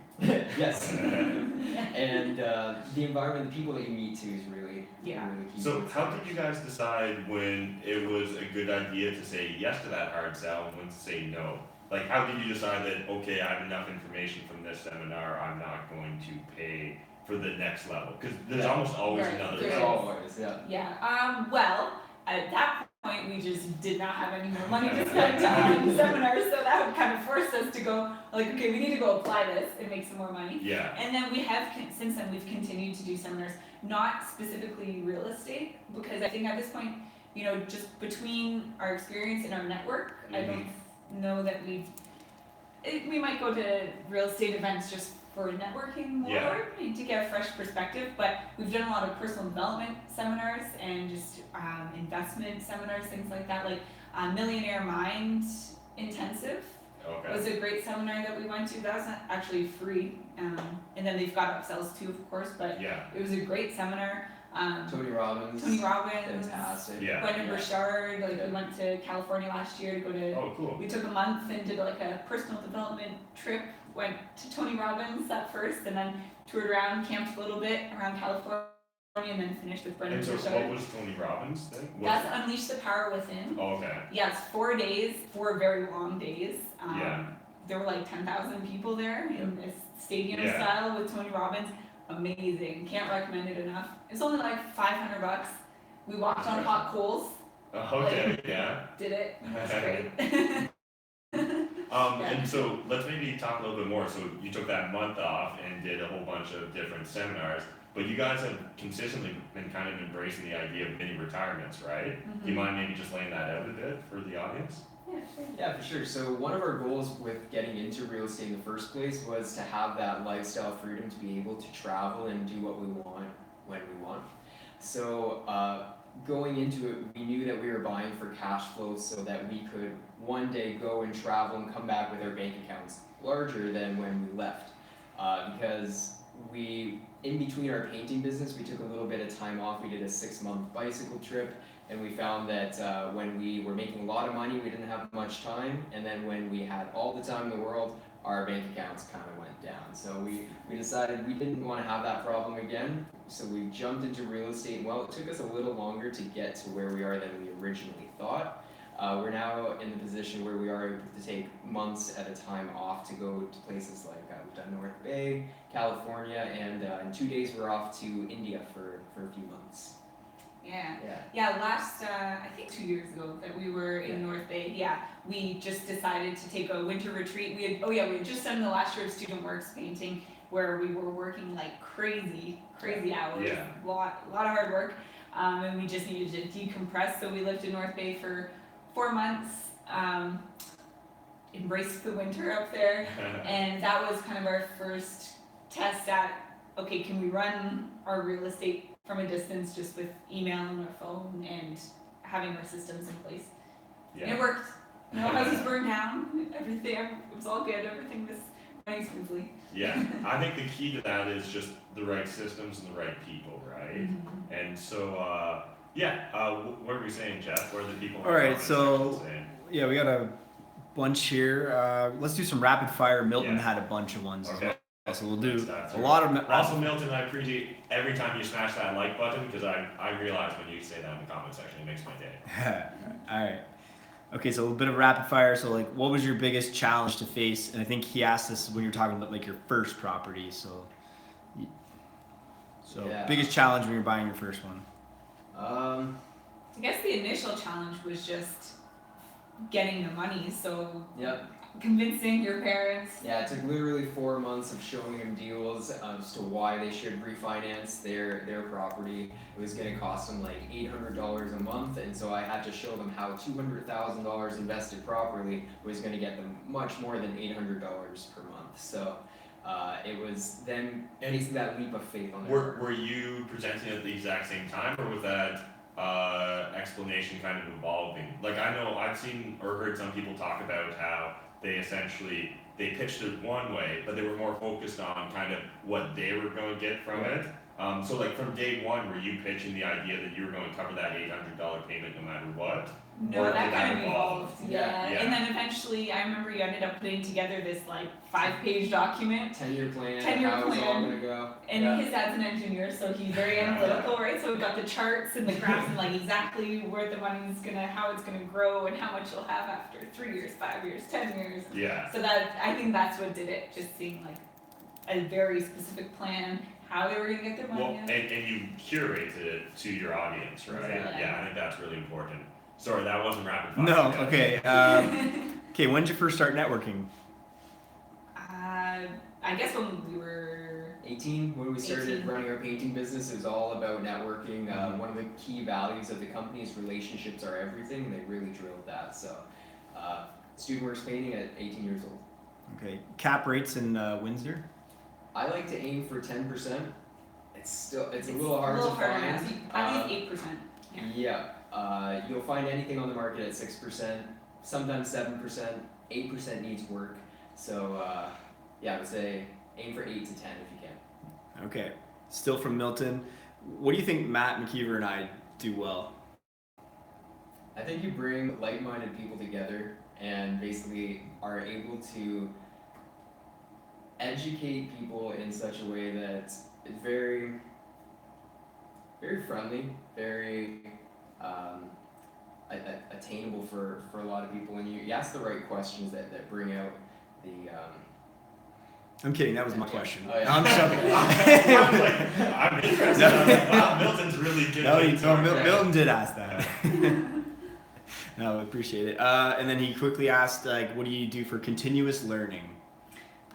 Yes. And the environment, the people that you meet too, is really key. So how did you guys decide when it was a good idea to say yes to that hard sell and when to say no? How did you decide that, okay, I have enough information from this seminar, I'm not going to pay for the next level? Because there's almost always another There's level. always, well, at that point, we just did not have any more money to spend on seminars, so that kind of forced us to go, okay, we need to go apply this and make some more money. Yeah. And then we have, since then, we've continued to do seminars, not specifically real estate, because I think at this point, just between our experience and our network, I don't know that we might go to real estate events just for networking more to get a fresh perspective, but we've done a lot of personal development seminars and just investment seminars, things like that, Millionaire Mind Intensive was a great seminar that we went to. That was actually free, and then they've got upsells too, of course. But Yeah. it was a great seminar. Tony Robbins. Fantastic. Yeah. Brendan Burchard. Like we went to California last year to go to. Oh, cool. We took a month and did like a personal development trip. Went to Tony Robbins at first, and then toured around, camped a little bit around California, and then finished with Brendan And so Burchard. what was Tony Robbins' thing? That's Unleash the Power Within. Oh, okay. Yeah, it's 4 days, 4 very long days. Yeah. There were like 10,000 people there in this stadium Yeah. style with Tony Robbins. Amazing. Can't recommend it enough. It's only like $500. We walked on hot coals. Okay, yeah. Did it. It was great. Yeah. And so let's maybe talk a little bit more. So you took that month off and did a whole bunch of different seminars, but you guys have consistently been kind of embracing the idea of mini retirements, right? Do you mind maybe just laying that out a bit for the audience? Yeah, sure. Yeah, for sure. So one of our goals with getting into real estate in the first place was to have that lifestyle freedom to be able to travel and do what we want when we want. So going into it, we knew that we were buying for cash flow so that we could one day go and travel and come back with our bank accounts larger than when we left. Because in between our painting business, we took a little bit of time off. We did a 6-month bicycle trip. And we found that when we were making a lot of money, we didn't have much time. And then when we had all the time in the world, our bank accounts kind of went down. So we decided we didn't want to have that problem again. So we jumped into real estate. Well, it took us a little longer to get to where we are than we originally thought. We're now in the position where we are able to take months at a time off to go to places like we've done North Bay, California, and in 2 days we're off to India for a few months. Yeah, last, I think 2 years ago that we were in North Bay, we just decided to take a winter retreat. We had just done the last year of Student Works painting where we were working like crazy hours, a lot of hard work, and we just needed to decompress. So we lived in North Bay for 4 months, embraced the winter up there, and that was kind of our first test at, okay, can we run our real estate from a distance just with email and our phone and having our systems in place. And it worked. No houses burned down. Everything, it was all good. Everything was running smoothly. Yeah, I think the key to that is just the right systems and the right people, right? Mm-hmm. And so, what were we saying, Jeff? What are the people? All right, so we got a bunch here. Let's do some rapid fire. Milton had a bunch of ones as well. So we'll do a lot of. Also, Milton, I appreciate every time you smash that like button because I realize when you say that in the comment section, it makes my day. All right. Okay, so a little bit of rapid fire. So, like, what was your biggest challenge to face? And I think he asked this when you're talking about like your first property. So, biggest challenge when you're buying your first one. I guess the initial challenge was just getting the money. So. Yep. Convincing your parents. Yeah, it took literally 4 months of showing them deals as to why they should refinance their property. It was going to cost them like $800 a month, and so I had to show them how $200,000 invested properly was going to get them much more than $800 per month. So it was then taking that leap of faith on their part. Were you presenting at the exact same time, or was that explanation kind of evolving? Like, I know I've seen or heard some people talk about how they pitched it one way, but they were more focused on kind of what they were going to get from it. So like from day one, were you pitching the idea that you were going to cover that $800 payment no matter what? No, Or that did kind of evolve? evolved. Yeah. And then eventually, I remember you ended up putting together this like 5-page document. 10-year plan, 10-year how it's all plan. going to go. And his dad's an engineer, so he's very analytical, right? So we got the charts and the graphs and like exactly where the money's how it's gonna grow and how much you'll have after 3 years, 5 years, 10 years. Yeah. So I think that's what did it, just seeing like a very specific plan, how they were gonna get their money. Well, and you curated it to your audience, right? Exactly. Yeah, I think that's really important. Sorry, that wasn't rapid fire. No, okay. Okay, when did you first start networking? I guess when we were 18, when we started 18. running our painting business, it was all about networking. One of the key values of the company is relationships are everything, and they really drilled that. So, Student Works Painting at 18 years old. Okay, cap rates in Windsor? I like to aim for 10%. It's a little hard to find. I think 8%. Yeah. You'll find anything on the market at 6%, sometimes 7%, 8% needs work. So yeah, I would say aim for 8 to 10 if you can. Okay. Still from Milton. What do you think Matt McKeever and I do well? I think you bring like-minded people together and basically are able to educate people in such a way that it's very, very friendly, very attainable for a lot of people. When you ask the right questions that bring out the I'm kidding. That was my question. Oh, yeah. I'm joking. I'm interested. I'm like, wow, Milton's really good. Milton did ask that. No, I appreciate it. And then he quickly asked, like, what do you do for continuous learning?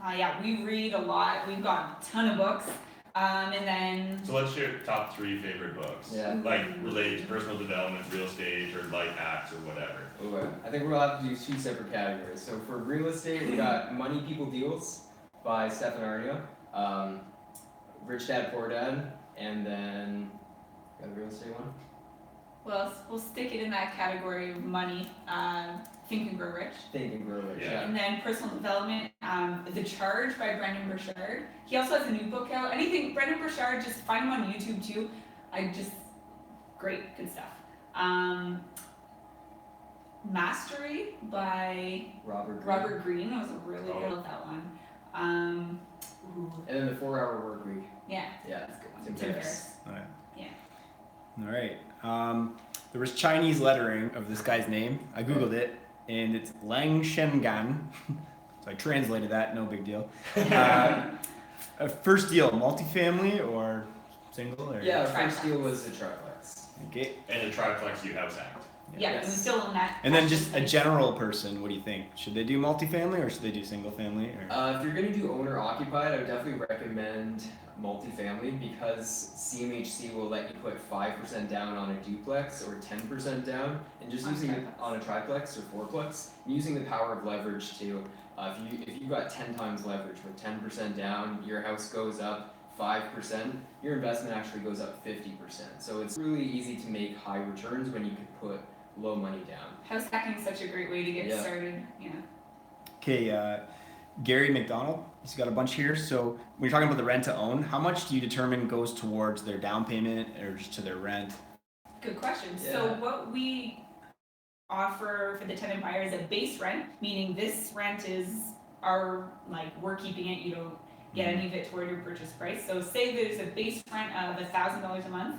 Yeah, we read a lot. We've got a ton of books. And then So let's share top 3 favorite books. Yeah. Like related to personal development, real estate, or life hacks, or whatever. Ooh, I think we'll have to do 2 separate categories. So for real estate, we got Money People Deals by Stephen Arnio, Rich Dad Poor Dad, and then got a real estate one. well, we'll stick it in that category of money. Think and Grow Rich. Think and Grow Rich. Yeah. Yeah. And then personal development, The Charge by Brendan Burchard. He also has a new book out. Anything Brendan Burchard, just find him on YouTube too. Great, good stuff. Mastery by Robert Greene. That was a really Oh. good that one. Ooh, And then the 4-hour work week. yeah, Yeah. that's a good one. Tim Tim Ferriss. Ferriss. All right. Yeah. All right. There was Chinese lettering of this guy's name. I googled it, and it's Lang Shengan. So I translated that. No big deal. First deal, multifamily or single? Or? Yeah, our Triplex. first deal was the triplex. Okay. And the Triplex U House Act. Yeah, Yes. I'm still in that. And then just a general person. What do you think? Should they do multifamily or should they do single family? Or? If you're gonna do owner occupied, I would definitely recommend multifamily because CMHC will let you put 5% down on a duplex or 10% down, and just On using it triplex. on a triplex or fourplex, using the power of leverage too. If you got 10 times leverage with 10% down, your house goes up 5%, your investment actually goes up 50%. So it's really easy to make high returns when you could put low money down. House hacking is such a great way to get Yeah. started. Yeah. Okay, Gary McDonald, he's got a bunch here. So when you're talking about the rent to own, how much do you determine goes towards their down payment or just to their rent? Good question. Yeah. So what we offer for the tenant buyer is a base rent, meaning this rent is our, like, we're keeping it, you don't get any of it toward your purchase price. So say there's a base rent of $1,000 a month,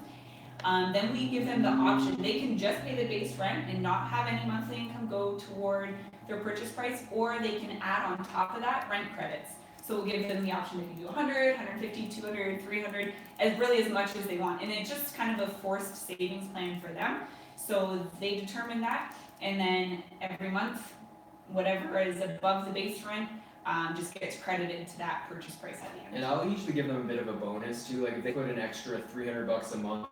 then we give them the option, they can just pay the base rent and not have any monthly income go toward their purchase price, or they can add on top of that rent credits. So we'll give them the option, they can do 100, 150, 200, 300, as much as they want. And it's just kind of a forced savings plan for them. So they determine that, and then every month, whatever is above the base rent, just gets credited to that purchase price at the end. And I'll usually give them a bit of a bonus too, like if they put an extra $300 a month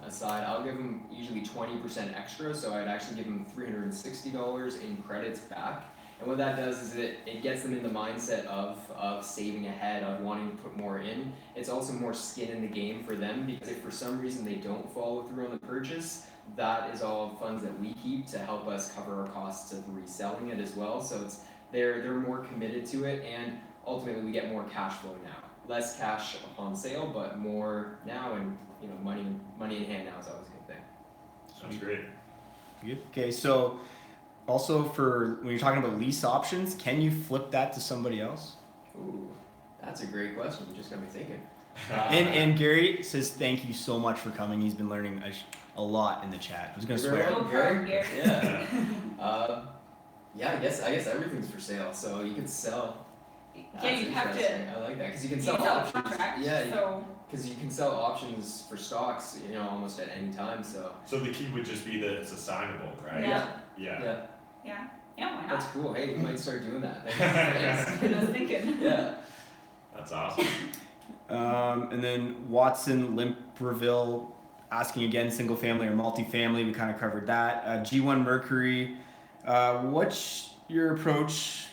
aside, I'll give them usually 20% extra, so I'd actually give them $360 in credits back. And what that does is it gets them in the mindset of saving ahead, of wanting to put more in. It's also more skin in the game for them, because if for some reason they don't follow through on the purchase, that is all funds that we keep to help us cover our costs of reselling it as well. So they're more committed to it, and ultimately we get more cash flow now. Less cash upon sale, but more now, and money in hand now is always a good thing. Sounds great. Good. Okay, so also for when you're talking about lease options, can you flip that to somebody else? Ooh, that's a great question. You just got me thinking. And Gary says thank you so much for coming. He's been learning a lot in the chat. I was gonna You're very swear. welcome, No problem, Gary. Yeah. Yeah, I guess everything's for sale, so you could sell. Yeah, That's you have interesting. to, I like that because you can you sell can sell a options. contract, Yeah, so, because you can sell options for stocks, almost at any time. So So the key would just be that it's assignable, right? yeah, Yeah. yeah, why that's not? cool. Hey, you might start doing that. I was thinking. Yeah. That's awesome. And then Watson Limperville asking again, single family or multifamily. We kind of covered that. G1 Mercury, what's your approach?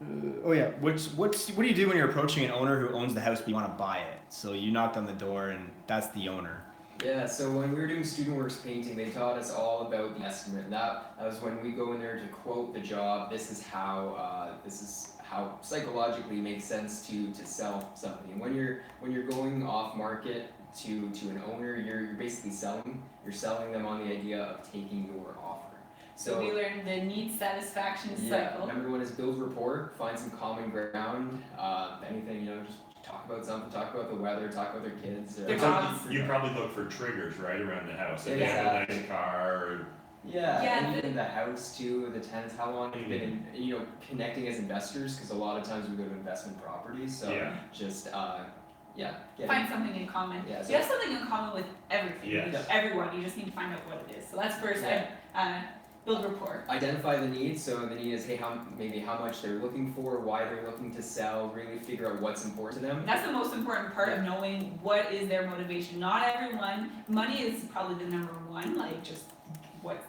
What do you do when you're approaching an owner who owns the house but you want to buy it? So you knocked on the door and that's the owner. Yeah, so when we were doing student works painting, they taught us all about the estimate. And that was when we go in there to quote the job. This is how psychologically it makes sense to sell something. And when you're going off market to an owner, you're basically selling them on the idea of taking your offer. So we learned the need satisfaction Yeah, cycle. number one is build rapport, find some common ground. Anything, just talk about something, talk about the weather, talk about their kids. Or Their So dogs. you probably look for triggers right around the house. If they have a Exactly. nice car. Yeah, Yeah, and even the house too, the tenants, how long have you been, connecting as investors, because a lot of times we go to investment properties, so Yeah. just, Find something in common. Yeah, so- You have something in common with everything. Yes. Everyone. You just need to find out what it is. So that's first. Yeah. Build rapport. Identify the need, so the need is, hey, how much they're looking for, why they're looking to sell, really figure out what's important to them. That's the most important part of knowing what is their motivation. Not everyone. Money is probably the number one. Like just what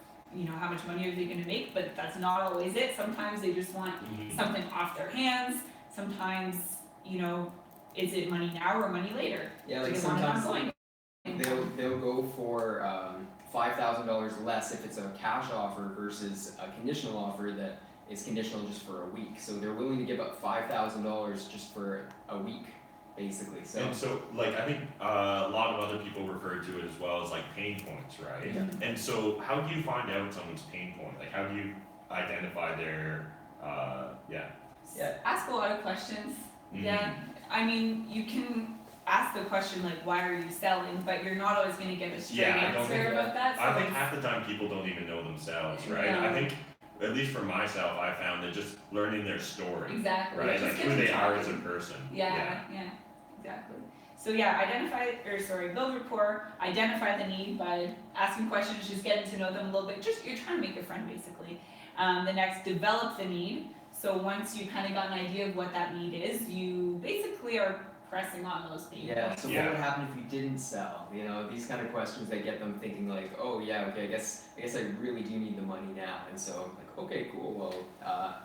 how much money are they going to make? But that's not always it. Sometimes they just want something off their hands. Sometimes is it money now or money later? Yeah, Do like they want it sometimes ongoing? they'll go for $5,000 less if it's a cash offer versus a conditional offer that is conditional just for a week. So they're willing to give up $5,000 just for a week, basically. So And so, like, I think a lot of other people refer to it as well as like pain points, right? Yeah. And so, how do you find out someone's pain point? Like, how do you identify their, Yeah. Ask a lot of questions. Mhm. Yeah. I mean, you can ask the question like, why are you selling? But you're not always going to get a straight Yeah, I don't answer think- about that. So I think half the time people don't even know themselves, right? No. I think, at least for myself, I found that just learning their story, exactly. right? Just Like get who them they are as a talking. person. Yeah, exactly. So build rapport, identify the need by asking questions, just getting to know them a little bit. Just you're trying to make a friend basically. The next, develop the need. So once you kind of got an idea of what that need is, you basically are pressing on those pain Yeah, points. so what would happen if you didn't sell? These kind of questions that get them thinking like, oh yeah, okay, I guess I really do need the money now. And so like, okay, cool, well,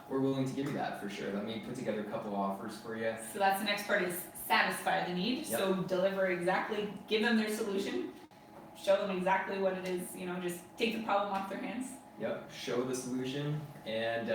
we're willing to give you that for sure. Let me put together a couple offers for you. So that's the next part is satisfy the need. Yep. So deliver exactly, give them their solution, show them exactly what it is, just take the problem off their hands. Yep, show the solution and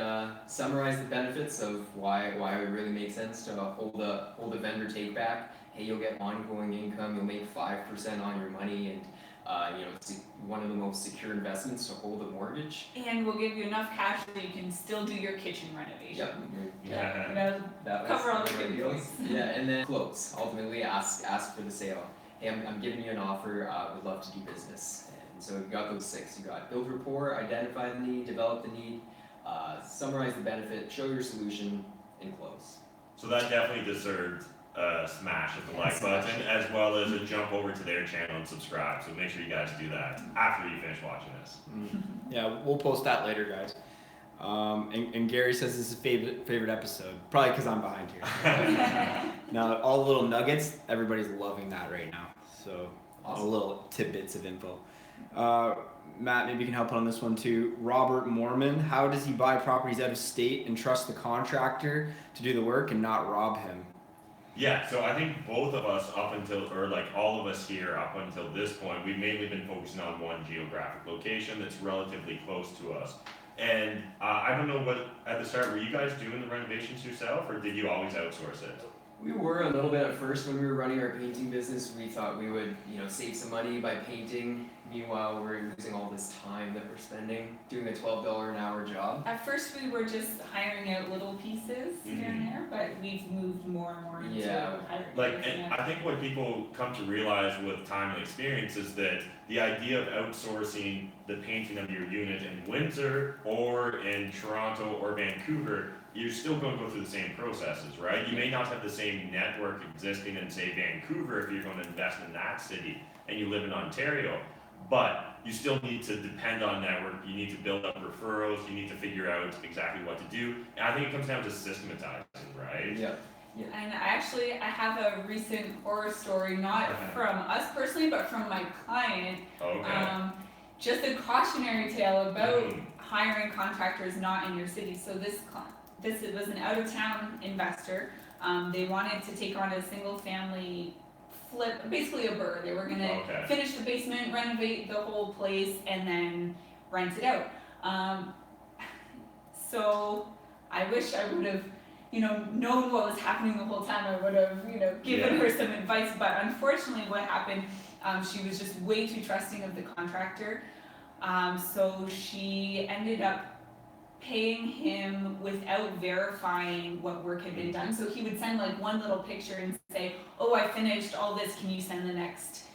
summarize the benefits of why it would really make sense to hold a vendor take back. Hey, you'll get ongoing income, you'll make 5% on your money, and it's one of the most secure investments to hold a mortgage. And we'll give you enough cash so you can still do your kitchen renovation. Yep. Yeah. That was Cover all the one of good deals. points. Yeah, and then close. Ultimately, ask for the sale. Hey, I'm giving you an offer. Would love to do business. And so you've got those 6. You got build rapport, identify the need, develop the need, summarize the benefit, show your solution, and close. So that definitely deserved a smash of the like button, as well as a jump over to their channel and subscribe. So make sure you guys do that after you finish watching this. Yeah, we'll post that later, guys. And Gary says this is his favorite episode, probably because I'm behind here. Now, all the little nuggets, everybody's loving that right now. So, all the little tidbits of info. Matt, maybe you can help on this one too. Robert Mormon, how does he buy properties out of state and trust the contractor to do the work and not rob him? Yeah, so I think both of us all of us here up until this point, we've mainly been focusing on one geographic location that's relatively close to us. And I don't know at the start, were you guys doing the renovations yourself, or did you always outsource it? We were a little bit at first when we were running our painting business. We thought we would, save some money by painting. Meanwhile, we're losing all this time that we're spending doing a $12 an hour job. At first we were just hiring out little pieces here and there, but we've moved more and more into hiring. And I think what people come to realize with time and experience is that the idea of outsourcing the painting of your unit in Windsor or in Toronto or Vancouver, you're still going to go through the same processes, right? You may not have the same network existing in, say, Vancouver if you're going to invest in that city and you live in Ontario, but you still need to depend on network, you need to build up referrals, you need to figure out exactly what to do. And I think it comes down to systematizing, right? Yeah. And I have a recent horror story, not from us personally, but from my client. Okay. Just a cautionary tale about hiring contractors not in your city. So this was an out-of-town investor. They wanted to take on a single-family flip, basically a burr. They were gonna Okay. finish the basement, renovate the whole place, and then rent it out. So I wish I would have, known what was happening the whole time. I would have, given Yeah. her some advice. But unfortunately, what happened, she was just way too trusting of the contractor. So she ended up paying him without verifying what work had been done. So he would send like one little picture and say, "Oh, I finished all this. Can you send the next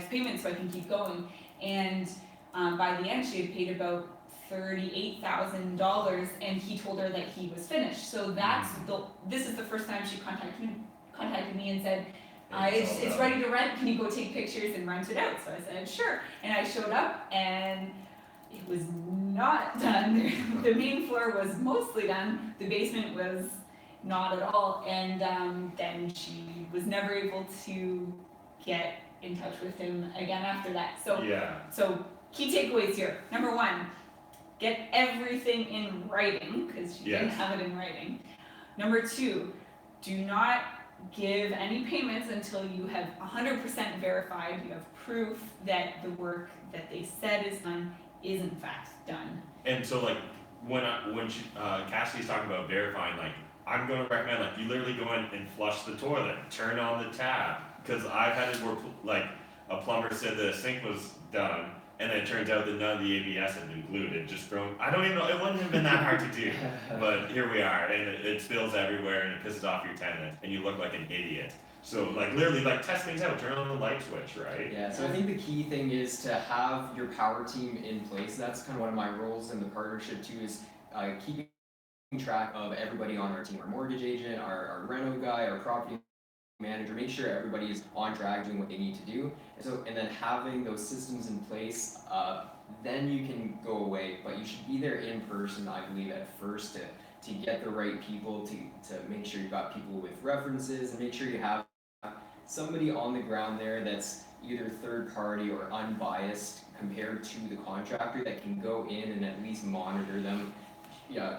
payment so I can keep going?" And by the end, she had paid about $38,000, and he told her that he was finished. So this is the first time she contacted me and said, it's ready to rent. Can you go take pictures and rent it out? So I said, sure. And I showed up, and it was not done. The main floor was mostly done. The basement was not at all. And then she was never able to get in touch with him again after that. So key takeaways here. Number one, get everything in writing, because she didn't have it in writing. Number two, do not give any payments until you have 100% verified, you have proof that the work that they said is done is in fact done. And so like when Cassidy's talking about verifying, like I'm going to recommend like you literally go in and flush the toilet, turn on the tap, because I've had it where like a plumber said the sink was done, and then it turns out that none of the ABS had been glued. It just thrown. I don't even know. It wouldn't have been that hard to do, but here we are, and it spills everywhere, and it pisses off your tenant, and you look like an idiot. So like literally like test things out, turn on the light switch, right? Yeah, so I think the key thing is to have your power team in place. That's kind of one of my roles in the partnership too, is keeping track of everybody on our team, our mortgage agent, our reno guy, our property manager, make sure everybody is on track doing what they need to do. And then having those systems in place, then you can go away, but you should be there in person, I believe, at first to get the right people, to make sure you've got people with references, and make sure you have somebody on the ground there that's either third party or unbiased compared to the contractor that can go in and at least monitor them,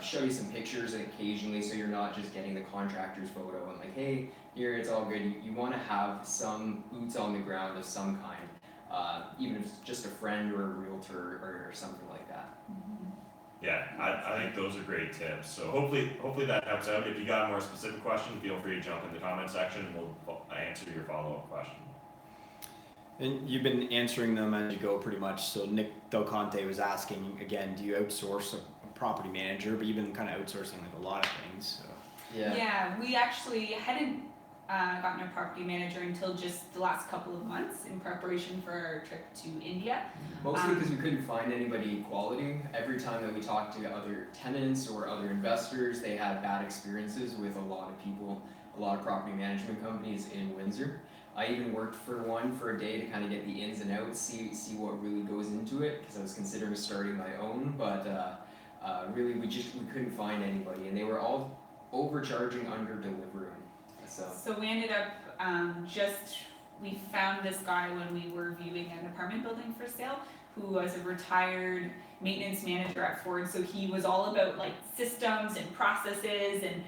show you some pictures occasionally, so you're not just getting the contractor's photo and like, hey, here it's all good. You want to have some boots on the ground of some kind, even if it's just a friend or a realtor or something like that. Yeah, I think those are great tips. So hopefully that helps out. If you got a more specific question, feel free to jump in the comment section and we'll answer your follow-up question. And you've been answering them as you go pretty much. So Nick Del Conte was asking again, do you outsource a property manager, but you've been kind of outsourcing like a lot of things. So. Yeah, we actually hadn't gotten a property manager until just the last couple of months in preparation for our trip to India. Mostly because we couldn't find anybody quality. Every time that we talked to other tenants or other investors, they had bad experiences with a lot of people, a lot of property management companies in Windsor. I even worked for one for a day to kind of get the ins and outs, see what really goes into it, because I was considering starting my own, but really we couldn't find anybody, and they were all overcharging, under delivering. So we ended up we found this guy when we were viewing an apartment building for sale, who was a retired maintenance manager at Ford. So he was all about like systems and processes and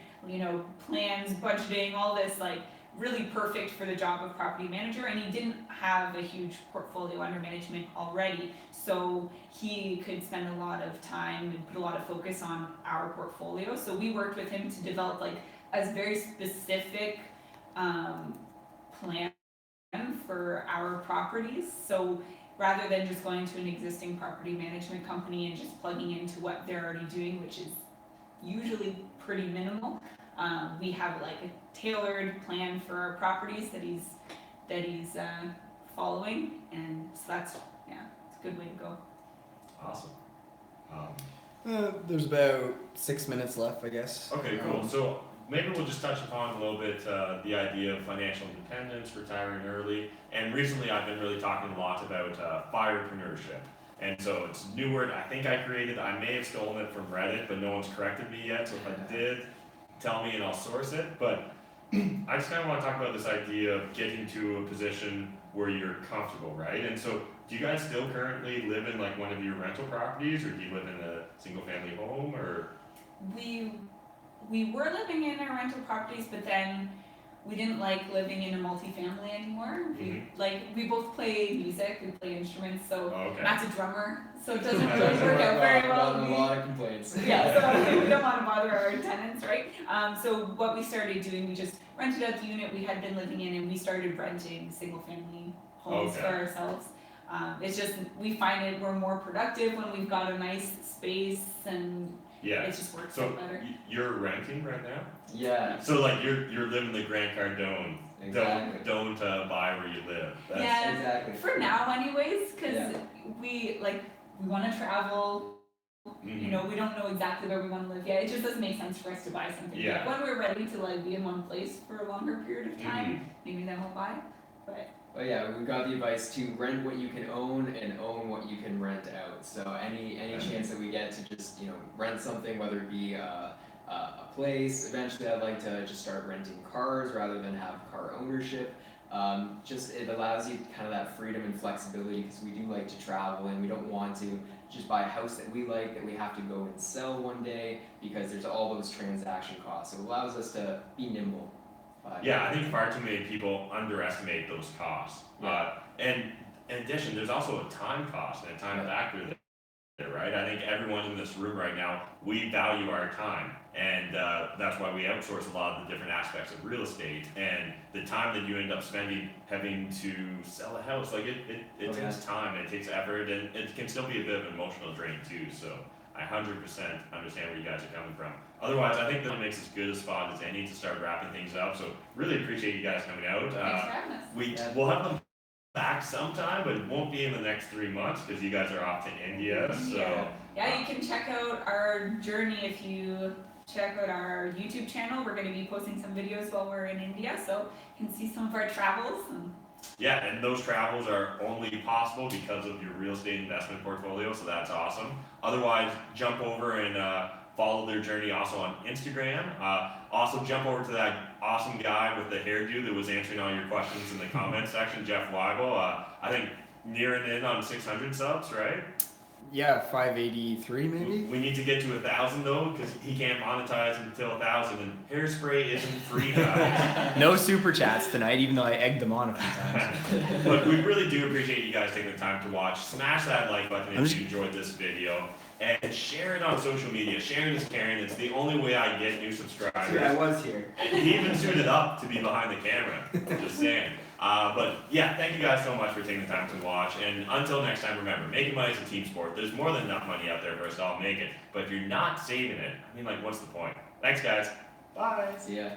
plans, budgeting, all this, like really perfect for the job of property manager. And he didn't have a huge portfolio under management already, so he could spend a lot of time and put a lot of focus on our portfolio. So we worked with him to develop like a very specific plan for our properties. So rather than just going to an existing property management company and just plugging into what they're already doing, which is usually pretty minimal, we have like a tailored plan for our properties that he's following, and so that's it's a good way to go. Awesome. There's about 6 minutes left, I guess. Okay, cool. So maybe we'll just touch upon a little bit the idea of financial independence, retiring early, and recently I've been really talking a lot about firepreneurship. And so it's a new word I think I created. I may have stolen it from Reddit, but no one's corrected me yet, so if I did, tell me and I'll source it. But I just kind of want to talk about this idea of getting to a position where you're comfortable, right? And so do you guys still currently live in like one of your rental properties, or do you live in a single family home, or? We were living in our rental properties, but then we didn't like living in a multifamily anymore. We both play music, we play instruments, so Okay. Matt's a drummer, so it doesn't really work out very well. A lot of complaints. Yeah, so we don't want to bother our tenants, right? So what we started doing, we just rented out the unit we had been living in, and we started renting single family homes for ourselves. It's just, we find it, we're more productive when we've got a nice space, and Yeah. it just works So out better. you're renting right now? Yeah, So like you're living the Grant Cardone. exactly. Don't buy where you live. Yeah. Exactly. For now anyways, because Yeah. we want to travel, you know, we don't know exactly where we want to live yet. It just doesn't make sense for us to buy something. Yeah. Like when we're ready to like be in one place for a longer period of time, maybe then we'll buy. But yeah, we got the advice to rent what you can own and own what you can rent out. So any chance that we get to just, you know, rent something, whether it be a place. Eventually, I'd like to just start renting cars rather than have car ownership. Just it allows you kind of that freedom and flexibility, because we do like to travel and we don't want to just buy a house that we like that we have to go and sell one day, because there's all those transaction costs. So it allows us to be nimble. Yeah, I think far too many people underestimate those costs. Yeah. And in addition, there's also a time cost and a time factor there, right? I think everyone in this room right now, we value our time, and that's why we outsource a lot of the different aspects of real estate. And the time that you end up spending having to sell a house, like it takes time, it takes effort, and it can still be a bit of an emotional drain too. So I 100% understand where you guys are coming from. Otherwise, I think that makes as good a spot as any to start wrapping things up. So really appreciate you guys coming out. Thanks for having us. We'll have them back sometime, but it won't be in the next 3 months because you guys are off to India. So yeah, you can check out our journey if you check out our YouTube channel. We're going to be posting some videos while we're in India, so you can see some of our travels. Yeah, and those travels are only possible because of your real estate investment portfolio, so that's awesome. Otherwise, jump over and follow their journey also on Instagram. Also, jump over to that awesome guy with the hairdo that was answering all your questions in the comment section, Jeff Weibel. I think nearing in on 600 subs, right? Yeah, 583 maybe. We need to get to 1,000 though, because he can't monetize until 1,000, and hairspray isn't free, guys. No super chats tonight, even though I egged them on a few times. Look, we really do appreciate you guys taking the time to watch. Smash that like button if you enjoyed this video, and share it on social media. Sharing is caring. It's the only way I get new subscribers. I was here. And he even suited up to be behind the camera. Just saying. But yeah, thank you guys so much for taking the time to watch. And until next time, remember, making money is a team sport. There's more than enough money out there for us to all make it. But if you're not saving it, I mean, like, what's the point? Thanks, guys. Bye. See ya.